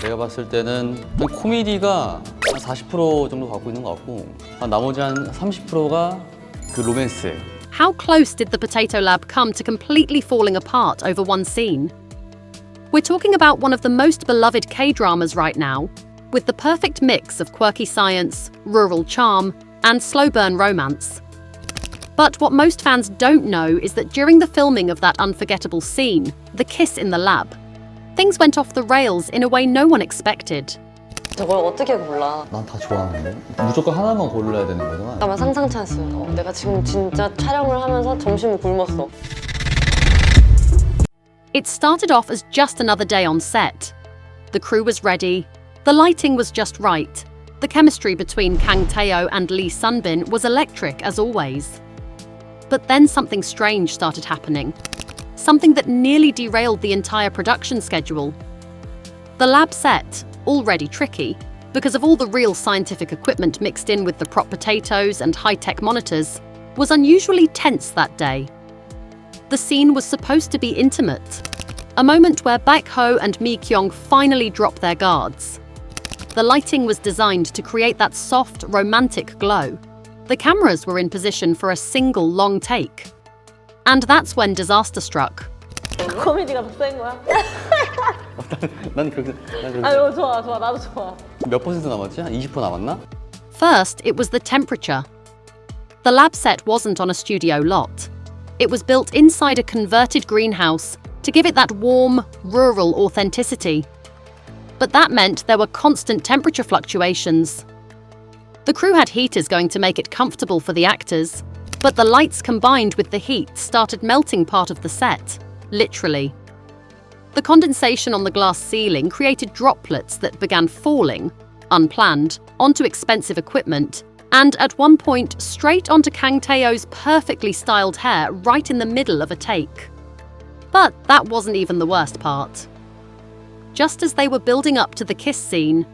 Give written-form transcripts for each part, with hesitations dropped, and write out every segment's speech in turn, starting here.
내가 봤을 때는 코미디가 한 40% 정도 갖고 있는 것 같고 나머지 한 30%가 그 로맨스예요. How close did the potato lab come to completely falling apart over one scene? We're talking about one of the most beloved K-dramas right now, with the perfect mix of quirky science, rural charm, and slow-burn romance. But what most fans don't know is that during the filming of that unforgettable scene, the kiss in the lab, things went off the rails in a way no one expected. 저걸 어떻게 골라? 난 다 좋아하는데? 무조건 하나만 골라야 되는 거잖아. 잠깐만 상상 찬스. 내가 지금 진짜 촬영을 하면서 점심을 굶었어. It started off as just another day on set. The crew was ready, the lighting was just right, the chemistry between Kang Tae-oh and Lee Sun-bin was electric as always. But then something strange started happening. Something that nearly derailed the entire production schedule. The lab set, already tricky, because of all the real scientific equipment mixed in with the prop potatoes and high-tech monitors, was unusually tense that day. The scene was supposed to be intimate, a moment where Baek-ho and Mi-kyung finally drop their guards. The lighting was designed to create that soft, romantic glow. The cameras were in position for a single long take. And that's when disaster struck. 코미디가 더 센 거야? 난 그렇게 아유 좋아 나도 좋아. 몇 퍼센트 남았지? 한 20% 남았나? First, it was the temperature. The lab set wasn't on a studio lot. It was built inside a converted greenhouse to give it that warm, rural authenticity. But that meant there were constant temperature fluctuations. The crew had heaters going to make it comfortable for the actors, but the lights combined with the heat started melting part of the set, literally. The condensation on the glass ceiling created droplets that began falling, unplanned, onto expensive equipment, and at one point straight onto Kang Tae-oh's perfectly styled hair right in the middle of a take. But that wasn't even the worst part. Just as they were building up to the kiss scene,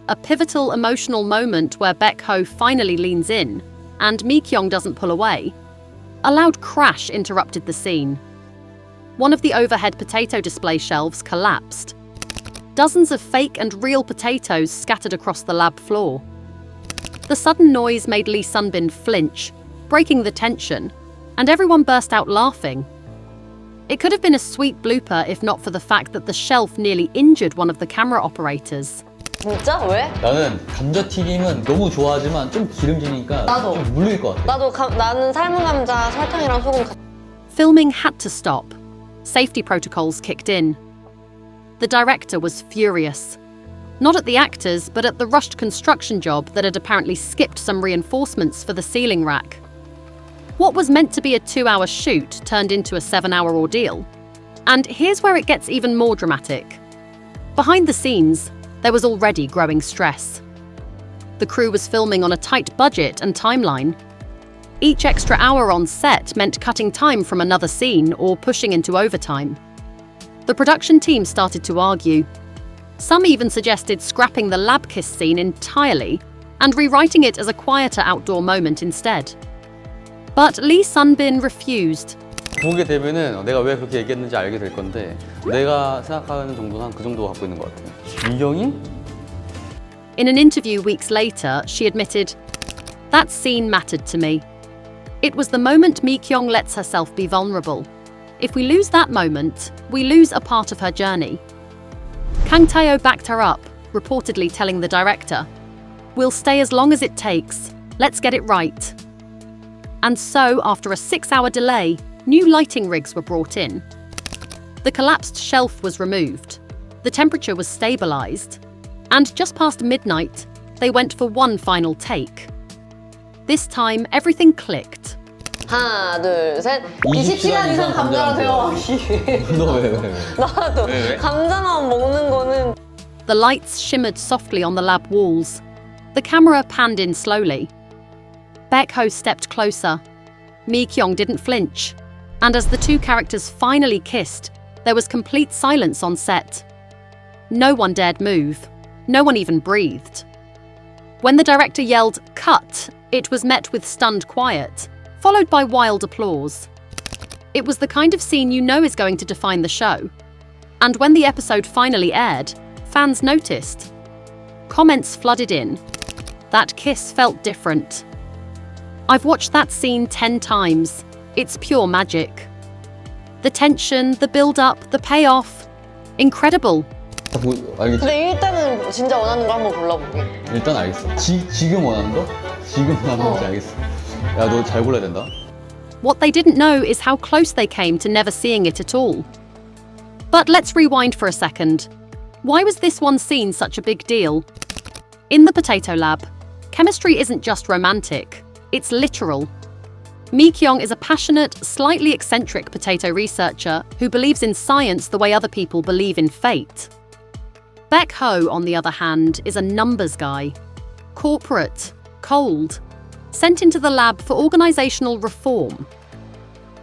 a pivotal emotional moment where Baek-ho finally leans in, and Mi-kyung doesn't pull away, a loud crash interrupted the scene. One of the overhead potato display shelves collapsed. Dozens of fake and real potatoes scattered across the lab floor. The sudden noise made Lee Sun-bin flinch, breaking the tension, and everyone burst out laughing. It could have been a sweet blooper if not for the fact that the shelf nearly injured one of the camera operators. 진짜? 왜? 나는 감자튀김은 너무 좋아하지만 좀 기름지니까 나도. 좀 물릴 것 같아. 나는 삶은 감자 설탕이랑 소금. Filming had to stop. Safety protocols kicked in. The director was furious. Not at the actors, but at the rushed construction job that had apparently skipped some reinforcements for the ceiling rack. What was meant to be a 2-hour shoot turned into a 7-hour ordeal. And here's where it gets even more dramatic. Behind the scenes, there was already growing stress. The crew was filming on a tight budget and timeline. Each extra hour on set meant cutting time from another scene or pushing into overtime. The production team started to argue. Some even suggested scrapping the lab kiss scene entirely and rewriting it as a quieter outdoor moment instead. But Lee Sun-bin refused. 보게 되면은 내가 왜 그렇게 얘기했는지 알게 될 건데 내가 생각하는 정도는 한 그 정도 갖고 있는 것 같아. 미경이? In an interview weeks later, she admitted, "That scene mattered to me. It was the moment Mi-kyung lets herself be vulnerable. If we lose that moment, we lose a part of her journey." Kang Tae-oh backed her up, reportedly telling the director, "We'll stay as long as it takes. Let's get it right." And so, after a 6-hour delay, new lighting rigs were brought in. The collapsed shelf was removed. The temperature was stabilized. And just past midnight, they went for one final take. This time, everything clicked. 하나, 둘, 셋. 20시간 이상 감자랑 데워가기. 너 왜? 나도. 왜? 감자만 먹는 거는. The lights shimmered softly on the lab walls. The camera panned in slowly. Baek-ho stepped closer. Mi-kyung didn't flinch. And as the two characters finally kissed, there was complete silence on set. No one dared move. No one even breathed. When the director yelled, "Cut!" it was met with stunned quiet, followed by wild applause. It was the kind of scene you know is going to define the show. And when the episode finally aired, fans noticed. Comments flooded in. That kiss felt different. I've watched that scene 10 times. It's pure magic. The tension, the build-up, the payoff. Incredible. 알겠지? 근데 일단은 진짜 원하는 거 한번 골라볼게. 일단 알겠어. 지금 원하는 거? 지금 원하는 건지 알겠어. 야, 너 잘 골라야 된다. What they didn't know is how close they came to never seeing it at all. But let's rewind for a second. Why was this one scene such a big deal? In the potato lab, chemistry isn't just romantic, it's literal. Mi-kyung is a passionate, slightly eccentric potato researcher who believes in science the way other people believe in fate. Baek-ho, on the other hand, is a numbers guy. Corporate, cold, sent into the lab for organizational reform.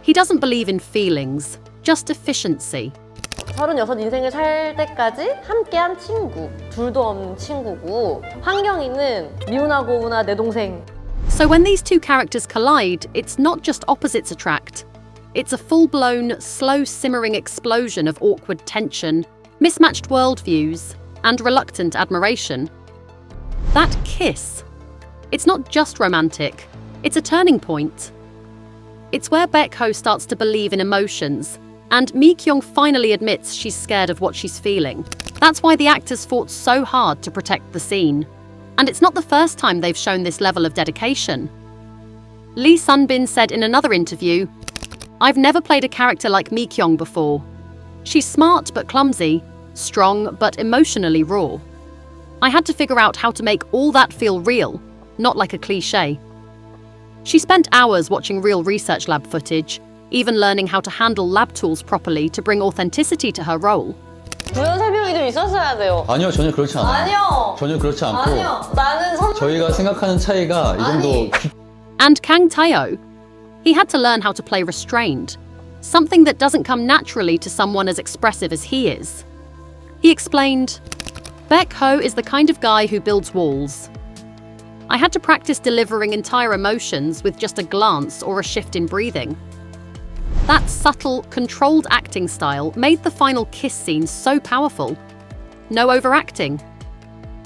He doesn't believe in feelings, just efficiency. 36 인생을 살 때까지 함께한 친구. 둘도 없는 친구고 환경이는 미운하고나 내 동생. So when these two characters collide, it's not just opposites attract. It's a full-blown, slow-simmering explosion of awkward tension, mismatched worldviews, and reluctant admiration. That kiss. It's not just romantic, it's a turning point. It's where Baek-ho starts to believe in emotions, and Mi-kyung finally admits she's scared of what she's feeling. That's why the actors fought so hard to protect the scene. And it's not the first time they've shown this level of dedication. Lee Sun-bin said in another interview, "I've never played a character like Mi-kyung before. She's smart but clumsy, strong but emotionally raw. I had to figure out how to make all that feel real, not like a cliché." She spent hours watching real research lab footage, even learning how to handle lab tools properly to bring authenticity to her role. 부연 설명이 좀 있었어야 돼요. 아니요, 전혀 그렇지 않아요. 아니요. 전혀 그렇지 않고 아니요. 나는 저희가 생각하는 차이가 이 정도 And Kang Tae-oh. He had to learn how to play restrained, something that doesn't come naturally to someone as expressive as he is. He explained, "Baek-ho is the kind of guy who builds walls. I had to practice delivering entire emotions with just a glance or a shift in breathing." That subtle, controlled acting style made the final kiss scene so powerful. No overacting.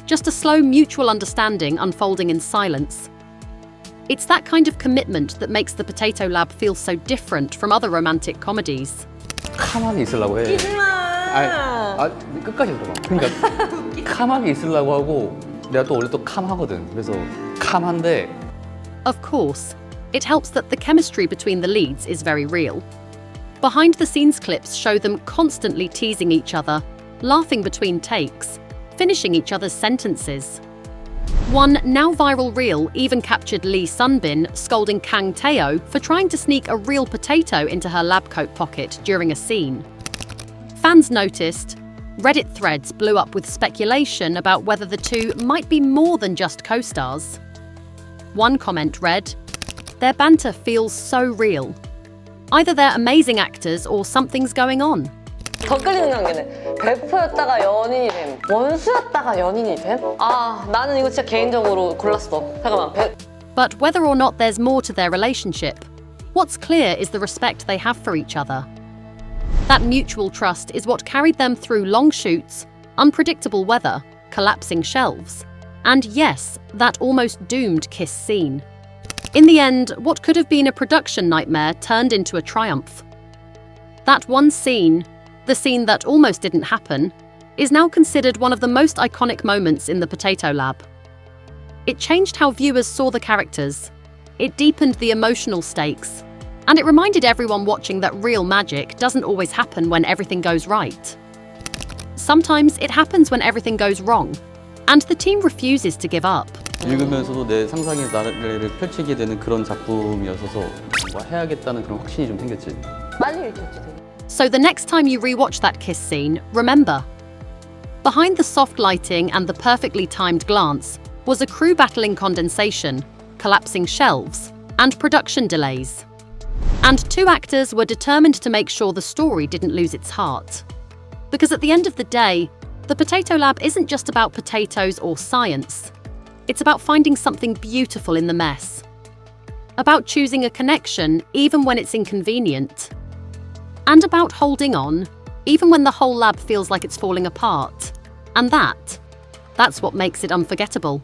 Just a slow mutual understanding unfolding in silence. It's that kind of commitment that makes the Potato Lab feel so different from other romantic comedies. 캄하게 있으려고 해. 끝까지 들어봐. 그러니까 캄하게 있으려고 하고 내가 또 원래 또 캄하거든. 그래서 캄한데 Of course, it helps that the chemistry between the leads is very real. Behind-the-scenes clips show them constantly teasing each other, laughing between takes, finishing each other's sentences. One now-viral reel even captured Lee Sun-bin scolding Kang Tae-oh for trying to sneak a real potato into her lab coat pocket during a scene. Fans noticed. Reddit threads blew up with speculation about whether the two might be more than just co-stars. One comment read, "Their banter feels so real. Either they're amazing actors or something's going on." 더 끌리는 관계는 베프였다가 연인이 됨, 원수였다가 연인이 됨? 아, 나는 이거 진짜 개인적으로 골랐어. 잠깐만. But whether or not there's more to their relationship, what's clear is the respect they have for each other. That mutual trust is what carried them through long shoots, unpredictable weather, collapsing shelves, and yes, that almost doomed kiss scene. In the end, what could have been a production nightmare turned into a triumph. That one scene, the scene that almost didn't happen, is now considered one of the most iconic moments in the Potato Lab. It changed how viewers saw the characters, it deepened the emotional stakes, and it reminded everyone watching that real magic doesn't always happen when everything goes right. Sometimes it happens when everything goes wrong, and the team refuses to give up. 읽으면서도 내 상상의 나래를 펼치게 되는 그런 작품이어서 뭐 해야겠다는 그런 확신이 좀 생겼지. 빨리 읽혔지 되게. So the next time you rewatch that kiss scene, remember, behind the soft lighting and the perfectly timed glance was a crew battling condensation, collapsing shelves, and production delays. And two actors were determined to make sure the story didn't lose its heart. Because at the end of the day, the Potato Lab isn't just about potatoes or science. It's about finding something beautiful in the mess. About choosing a connection even when it's inconvenient. And about holding on, even when the whole lab feels like it's falling apart. And that's what makes it unforgettable.